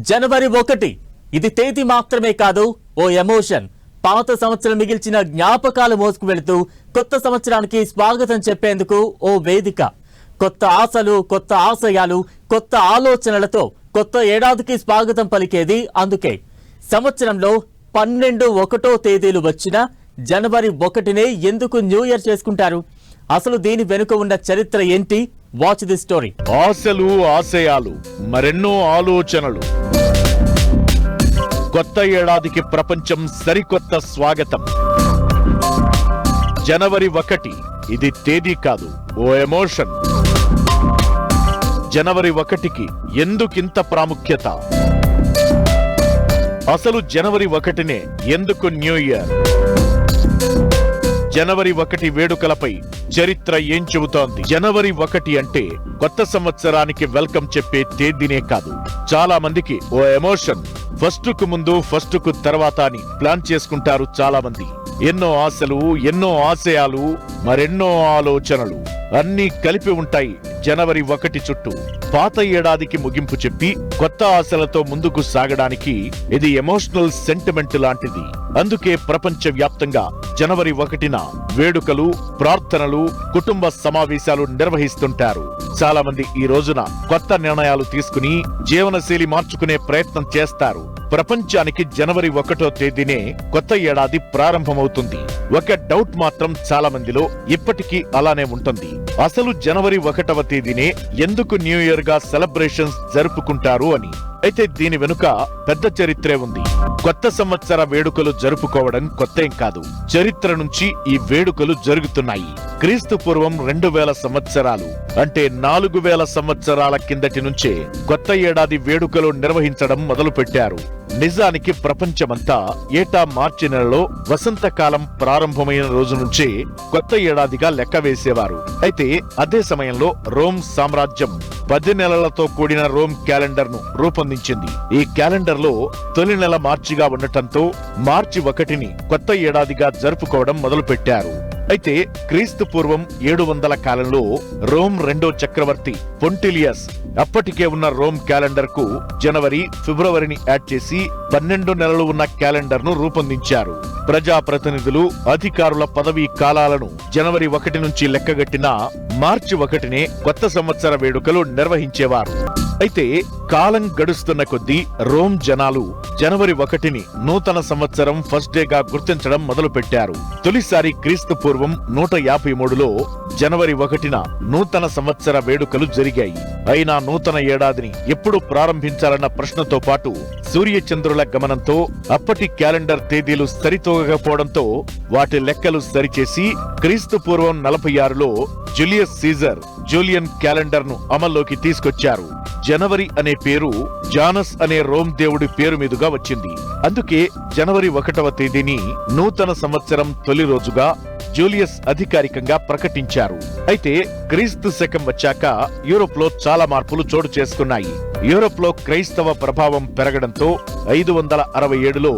జనవరి 1 ఇది తేదీ మాత్రమే కాదు, ఓ ఎమోషన్. పాత సంవత్సరం మిగిల్చిన జ్ఞాపకాలు మోసుకు వెళుతూ కొత్త సంవత్సరానికి స్వాగతం చెప్పేందుకు ఓ వేదిక. కొత్త ఆశలు, కొత్త ఆశయాలు, కొత్త ఆలోచనలతో కొత్త ఏడాదికి స్వాగతం పలికేది అందుకే. సంవత్సరంలో 12-1 తేదీలు వచ్చినా జనవరి 1నే ఎందుకు న్యూ ఇయర్ చేసుకుంటారు? అసలు దీని వెనుక ఉన్న చరిత్ర ఏంటి? Watch the story. ఆశలు, ఆశయాలు, మరెన్నో ఆలోచనలు. కొత్త ఏడాదికి ప్రపంచం సరికొత్త స్వాగతం. జనవరి 1 ఇది తేదీ కాదు, ఓ ఎమోషన్. జనవరి 1కి ఎందుకింత ప్రాముఖ్యత? అసలు జనవరి 1నే ఎందుకు న్యూ ఇయర్? జనవరి 1 వేడుకలపై చరిత్ర ఏం చెబుతోంది? జనవరి 1 అంటే కొత్త సంవత్సరానికి వెల్కమ్ చెప్పే తేదీనే కాదు, చాలా మందికి ఓ ఎమోషన్. ఫస్ట్ కు ముందు, ఫస్ట్ కు తర్వాత అని ప్లాన్ చేసుకుంటారు చాలా మంది. ఎన్నో ఆశలు, ఎన్నో ఆశయాలు, మరెన్నో ఆలోచనలు అన్నీ కలిపి ఉంటాయి జనవరి 1 చుట్టూ. పాత ఏడాదికి ముగింపు చెప్పి కొత్త ఆశలతో ముందుకు సాగడానికి ఇది ఎమోషనల్ సెంటిమెంట్ లాంటిది. అందుకే ప్రపంచ వ్యాప్తంగా జనవరి 1న వేడుకలు, ప్రార్థనలు, కుటుంబ సమావేశాలు నిర్వహిస్తుంటారు. చాలా మంది ఈ రోజున కొత్త నిర్ణయాలు తీసుకుని జీవనశైలి మార్చుకునే ప్రయత్నం చేస్తారు. ప్రపంచానికి జనవరి 1వ తేదీనే కొత్త ఏడాది ప్రారంభమవుతుంది. ఒక డౌట్ మాత్రం చాలా మందిలో ఇప్పటికీ అలానే ఉంటుంది. అసలు జనవరి 1వ తేదీనే ఎందుకు న్యూ ఇయర్ గా సెలబ్రేషన్స్ జరుపుకుంటారు అని. అయితే దీని వెనుక పెద్ద చరిత్రే ఉంది. కొత్త సంవత్సర వేడుకలు జరుపుకోవడం కొత్తేం కాదు. చరిత్ర నుంచి ఈ వేడుకలు జరుగుతున్నాయి. క్రీస్తు పూర్వం 2000 సంవత్సరాలు అంటే 4000 సంవత్సరాల కిందటి నుంచే కొత్త ఏడాది వేడుకలు నిర్వహించడం మొదలుపెట్టారు. నిజానికి ప్రపంచమంతా ఏటా మార్చి నెలలో వసంతకాలం ప్రారంభమైన రోజు నుంచే కొత్త ఏడాదిగా లెక్క వేసేవారు. అయితే అదే సమయంలో రోమ్ సామ్రాజ్యం 10 నెలలతో కూడిన రోమ్ క్యాలెండర్ ను రూపొందించింది. ఈ క్యాలెండర్ లో తొలి నెల మార్చిగా ఉండటంతో మార్చి 1ని కొత్త ఏడాదిగా జరుపుకోవడం మొదలుపెట్టారు. అయితే క్రీస్తు పూర్వం 700 కాలంలో రోమ్ 2వ చక్రవర్తి పొంటిలియస్ అప్పటికే ఉన్న రోమ్ క్యాలెండర్ కు జనవరి, ఫిబ్రవరిని యాడ్ చేసి 12 నెలలు ఉన్న క్యాలెండర్ ను రూపొందించారు. ప్రజాప్రతినిధులు, అధికారుల పదవీ కాలాలను జనవరి 1 నుంచి లెక్కగట్టిన మార్చి 1నే కొత్త సంవత్సర వేడుకలు నిర్వహించేవారు. అయితే కాలం గడుస్తున్న కొద్దీ రోమ్ జనాలు జనవరి 1ని నూతన సంవత్సరం ఫస్ట్ డేగా గుర్తించడం మొదలుపెట్టారు. తొలిసారి క్రీస్తు పూర్వం 153లో జనవరి 1న నూతన సంవత్సర వేడుకలు జరిగాయి. అయినా నూతన ఏడాదిని ఎప్పుడు ప్రారంభించాలన్న ప్రశ్నతో పాటు సూర్యచంద్రుల గమనంతో అప్పటి క్యాలెండర్ తేదీలు సరితూగకపోవడంతో వాటి లెక్కలు సరిచేసి క్రీస్తు పూర్వం 46లో జూలియస్ సీజర్ జూలియన్ క్యాలెండర్ ను అమల్లోకి తీసుకొచ్చారు. జనవరి అనే పేరు జానస్ అనే రోమ్ దేవుడి పేరు మీదుగా వచ్చింది. అందుకే జనవరి 1వ తేదీని నూతన సంవత్సరం తొలి రోజుగా జూలియస్ అధికారికంగా ప్రకటించారు. అయితే క్రీస్తు శకం వచ్చాక యూరోప్ లో చాలా మార్పులు చోటు చేసుకున్నాయి. యూరోప్ లో క్రైస్తవ ప్రభావం పెరగడంతో 567లో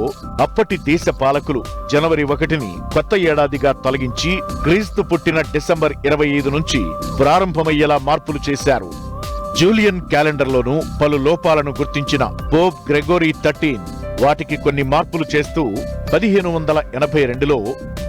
అప్పటి దేశ పాలకులు జనవరి 1ని కొత్త ఏడాదిగా తొలగించి క్రీస్తు పుట్టిన డిసెంబర్ 25 నుంచి ప్రారంభమయ్యేలా మార్పులు చేశారు. జూలియన్ క్యాలెండర్లోనూ పలు లోపాలను గుర్తించిన పోప్ గ్రెగోరీ 13 వాటికి కొన్ని మార్పులు చేస్తూ 1582లో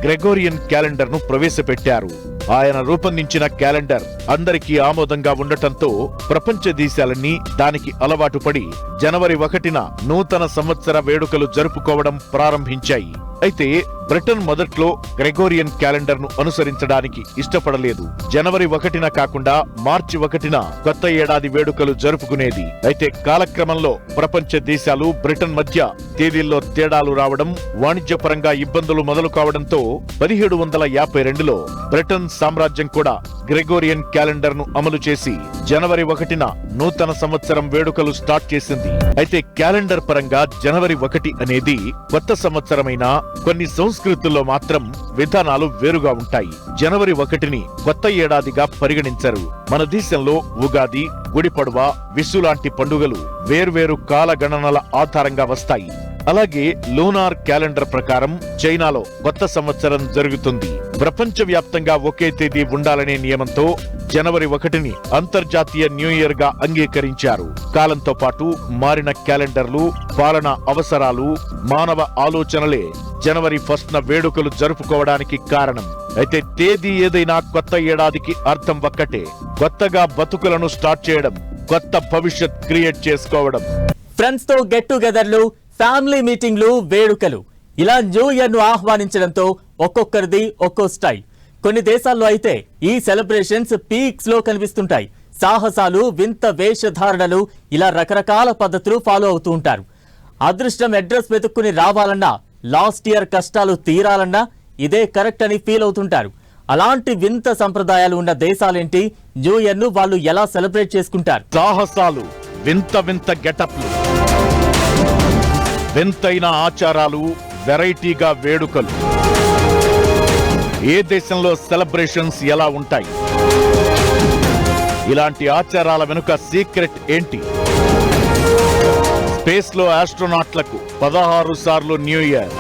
గ్రెగోరియన్ క్యాలెండర్ ను ప్రవేశపెట్టారు. ఆయన రూపొందించిన క్యాలెండర్ అందరికీ ఆమోదంగా ఉండటంతో ప్రపంచ దేశాలన్నీ దానికి అలవాటు పడి జనవరి 1న నూతన సంవత్సర వేడుకలు జరుపుకోవడం ప్రారంభించాయి. అయితే బ్రిటన్ మొదట్లో గ్రెగోరియన్ క్యాలెండర్ ను అనుసరించడానికి ఇష్టపడలేదు. జనవరి 1న కాకుండా మార్చి 1న కొత్త ఏడాది వేడుకలు జరుపుకునేది. అయితే కాలక్రమంలో ప్రపంచ దేశాలు బ్రిటన్ మధ్య తేదీల్లో తేడాలు రావడం, వాణిజ్యపరంగా ఇబ్బందులు మొదలు కావడంతో 1752లో బ్రిటన్ సామ్రాజ్యం కూడా గ్రెగోరియన్ క్యాలెండర్ ను అమలు చేసి జనవరి 1న నూతన సంవత్సరం వేడుకలు స్టార్ట్ చేసింది. అయితే క్యాలెండర్ పరంగా జనవరి 1 అనేది కొత్త సంవత్సరమైనా కొన్ని సంస్కృతుల్లో మాత్రం విధానాలు వేరుగా ఉంటాయి. జనవరి 1ని కొత్త ఏడాదిగా పరిగణించరు. మన దేశంలో ఉగాది, గుడిపడవ, విషు లాంటి పండుగలు వేర్వేరు కాల గణనల ఆధారంగా వస్తాయి. అలాగే లూనార్ క్యాలెండర్ ప్రకారం చైనాలో కొత్త సంవత్సరం జరుగుతుంది. ప్రపంచవ్యాప్తంగా ఒకే తేదీ ఉండాలనే నియమంతో జనవరి 1ని అంతర్జాతీయ న్యూ ఇయర్ గా అంగీకరించారు. కాలంతో పాటు మారిన క్యాలెండర్లు, పాలనా అవసరాలు, మానవ ఆలోచనలే జనవరి 1న వేడుకలు జరుపుకోవడానికి కారణం. అయితే తేదీ ఏదైనా కొత్త ఏడాదికి అర్థం ఒక్కటే, కొత్తగా బతుకులను స్టార్ట్ చేయడం, కొత్త భవిష్యత్ క్రియేట్ చేసుకోవడం. ఫ్రెండ్స్ తో గెట్ టుగెదర్లు, ఫ్యామిలీ మీటింగ్లు, వేడుకలు, ఇలా న్యూ ఇయర్ ను ఆహ్వానించడంతో ఒక్కొక్కరిది ఒక్కో స్టైల్. కొన్ని దేశాల్లో అయితే ఈ సెలబ్రేషన్స్ పీక్స్ లో కనిపిస్తుంటాయి. సాహసాలు, వింత వేషధారణలు, ఇలా రకరకాల పద్ధతులు ఫాలో అవుతూ ఉంటారు. అదృష్టం అడ్రస్ వెతుక్కుని రావాలన్నా, లాస్ట్ ఇయర్ కష్టాలు తీరాలన్నా ఇదే కరెక్ట్ అని ఫీల్ అవుతుంటారు. అలాంటి వింత సంప్రదాయాలు ఉన్న దేశాలేంటి? న్యూ ఇయర్ ను వాళ్ళు ఎలా సెలబ్రేట్ చేసుకుంటారు? సాహసాలు, వింత వింత గెటప్లు, వింతైన ఆచారాలు, వెరైటీగా వేడుకలు. ఏ దేశంలో సెలబ్రేషన్స్ ఎలా ఉంటాయి? ఇలాంటి ఆచారాల వెనుక సీక్రెట్ ఏంటి? స్పేస్ లో ఆస్ట్రోనాట్లకు 16 సార్లు న్యూ ఇయర్.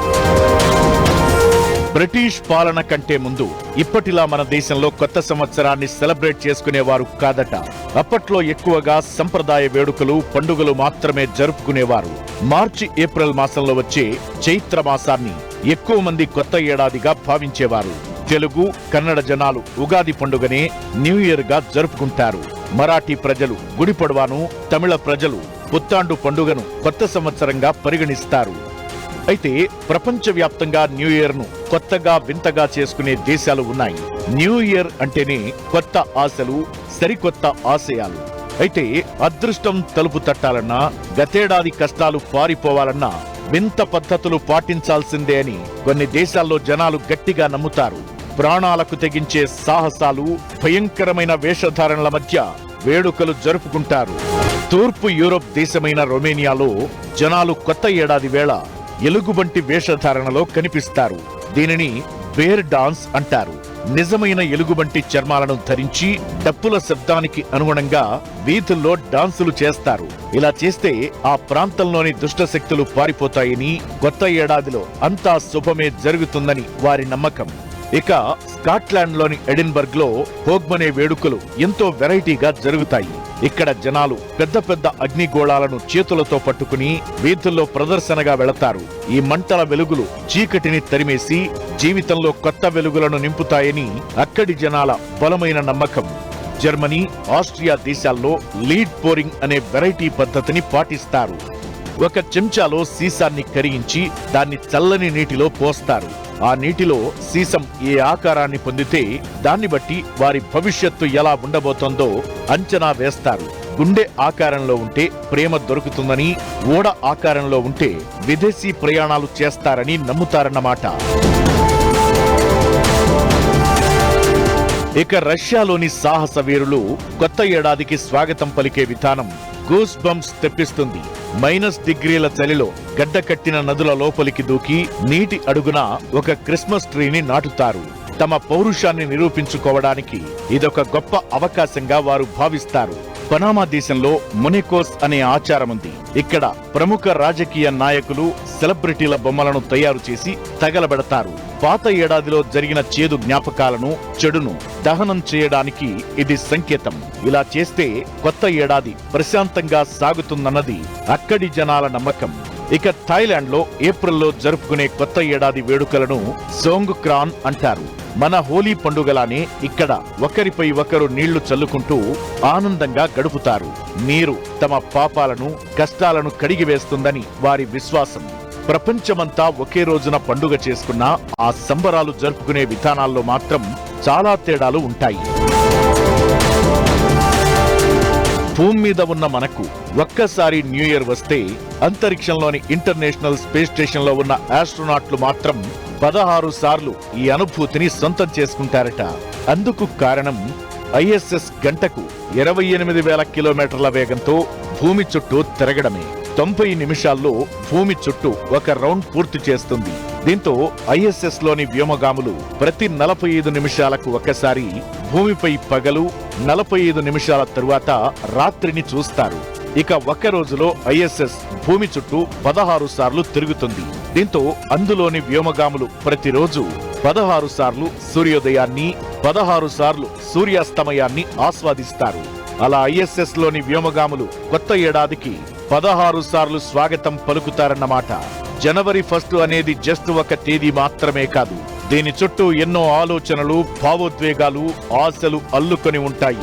బ్రిటిష్ పాలన కంటే ముందు ఇప్పటిలా మన దేశంలో కొత్త సంవత్సరాన్ని సెలబ్రేట్ చేసుకునేవారు కాదట. అప్పట్లో ఎక్కువగా సంప్రదాయ వేడుకలు, పండుగలు మాత్రమే జరుపుకునేవారు. మార్చి, ఏప్రిల్ మాసంలో వచ్చే చైత్ర మాసాన్ని ఎక్కువ మంది కొత్త ఏడాదిగా భావించేవారు. తెలుగు, కన్నడ జనాలు ఉగాది పండుగనే న్యూ ఇయర్ గా జరుపుకుంటారు. మరాఠీ ప్రజలు గుడి పడ్వాను, తమిళ ప్రజలు పుత్తాండు పండుగను కొత్త సంవత్సరంగా పరిగణిస్తారు. అయితే ప్రపంచవ్యాప్తంగా న్యూ ఇయర్ ను కొత్తగా వింతగా చేసుకునే దేశాలు ఉన్నాయి. న్యూ ఇయర్ అంటేనే కొత్త ఆశలు, సరికొత్త ఆశయాలు. అయితే అదృష్టం తలుపు తట్టాలన్నా, గతేడాది కష్టాలు పారిపోవాలన్నా వింత పద్ధతులు పాటించాల్సిందే అని కొన్ని దేశాల్లో జనాలు గట్టిగా నమ్ముతారు. ప్రాణాలకు తెగించే సాహసాలు, భయంకరమైన వేషధారణల మధ్య వేడుకలు జరుపుకుంటారు. తూర్పు యూరోప్ దేశమైన రొమేనియాలో జనాలు కొత్త ఏడాది వేళ ఎలుగుబంటి వేషధారణలో కనిపిస్తారు. దీనిని బేర్ డాన్స్ అంటారు. నిజమైన ఎలుగుబంటి చర్మాలను ధరించి డప్పుల శబ్దానికి అనుగుణంగా వీధుల్లో డాన్సులు చేస్తారు. ఇలా చేస్తే ఆ ప్రాంతంలోని దుష్ట శక్తులు పారిపోతాయని, కొత్త ఏడాదిలో అంతా శుభమే జరుగుతుందని వారి నమ్మకం. ఇక స్కాట్లాండ్ లోని ఎడిన్బర్గ్ లో హోగ్మనే వేడుకలు ఎంతో వెరైటీగా జరుగుతాయి. ఇక్కడ జనాలు పెద్ద పెద్ద అగ్నిగోళాలను చేతులతో పట్టుకుని వీధుల్లో ప్రదర్శనగా వెళతారు. ఈ మంటల వెలుగులు చీకటిని తరిమేసి జీవితంలో కొత్త వెలుగులను నింపుతాయని అక్కడి జనాల బలమైన నమ్మకం. జర్మనీ, ఆస్ట్రియా దేశాల్లో లీడ్ పోరింగ్ అనే వెరైటీ పద్ధతిని పాటిస్తారు. ఒక చెంచాలో సీసాన్ని కరిగించి దాన్ని చల్లని నీటిలో పోస్తారు. ఆ నీటిలో సీసం ఏ ఆకారాన్ని పొందితే దాన్ని బట్టి వారి భవిష్యత్తు ఎలా ఉండబోతోందో అంచనా వేస్తారు. గుండె ఆకారంలో ఉంటే ప్రేమ దొరుకుతుందని, ఓడ ఆకారంలో ఉంటే విదేశీ ప్రయాణాలు చేస్తారని నమ్ముతారన్నమాట. ఇక రష్యాలోని సాహస వీరులు కొత్త ఏడాదికి స్వాగతం పలికే విధానం గూస్ బంప్స్ తెప్పిస్తుంది. -డిగ్రీల చలిలో గడ్డకట్టిన నదుల లోపలికి దూకి నీటి అడుగున ఒక క్రిస్మస్ ట్రీని నాటుతారు. తమ పౌరుషాన్ని నిరూపించుకోవడానికి ఇదొక గొప్ప అవకాశంగా వారు భావిస్తారు. పనామా దేశంలో మొనికోస్ అనే ఆచారముంది. ఇక్కడ ప్రముఖ రాజకీయ నాయకులు, సెలబ్రిటీల బొమ్మలను తయారు చేసి తగలబెడతారు. పాత ఏడాదిలో జరిగిన చేదు జ్ఞాపకాలను, చెడును దహనం చేయడానికి ఇది సంకేతం. ఇలా చేస్తే కొత్త ఏడాది ప్రశాంతంగా సాగుతుందన్నది అక్కడి జనాల నమ్మకం. ఇక థాయిలాండ్ లో ఏప్రిల్లో జరుపుకునే కొత్త ఏడాది వేడుకలను సోంగ్ క్రాన్ అంటారు. మన హోలీ పండుగలానే ఇక్కడ ఒకరిపై ఒకరు నీళ్లు చల్లుకుంటూ ఆనందంగా గడుపుతారు. నీరు తమ పాపాలను, కష్టాలను కడిగివేస్తుందని వారి విశ్వాసం. ప్రపంచమంతా ఒకే రోజున పండుగ చేసుకున్నా ఆ సంబరాలు జరుపుకునే విధానాల్లో మాత్రం చాలా తేడాలు ఉంటాయి. భూమి మీద ఉన్న మనకు ఒక్కసారి న్యూ ఇయర్ వస్తే అంతరిక్షంలోని ఇంటర్నేషనల్ స్పేస్ స్టేషన్ లో ఉన్న ఆస్ట్రోనాట్లు మాత్రం 16 సార్లు ఈ అనుభూతిని సొంతం చేసుకుంటారట. అందుకు కారణం ఐఎస్ఎస్ గంటకు 28,000 కిలోమీటర్ల వేగంతో భూమి చుట్టూ తిరగడమే. 90 నిమిషాల్లో భూమి చుట్టూ ఒక రౌండ్ పూర్తి చేస్తుంది. దీంతో ఐఎస్ఎస్ లోని వ్యోమగాములు ప్రతి 45 నిమిషాలకు ఒకసారి భూమిపై పగలు, 45 నిమిషాల తరువాత రాత్రిని చూస్తారు. ఇక ఒక్క రోజులో ఐఎస్ఎస్ భూమి చుట్టూ 16 సార్లు తిరుగుతుంది. దీంతో అందులోని వ్యోమగాములు ప్రతిరోజు 16 సార్లు సూర్యోదయాన్ని, 16 సార్లు సూర్యాస్తమయాన్ని ఆస్వాదిస్తారు. అలా ISS లోని వ్యోమగాములు కొత్త ఏడాదికి 16 సార్లు స్వాగతం పలుకుతారన్నమాట. జనవరి 1 అనేది జస్ట్ ఒక తేదీ మాత్రమే కాదు, దీని చుట్టూ ఎన్నో ఆలోచనలు, భావోద్వేగాలు, ఆశలు అల్లుకొని ఉంటాయి.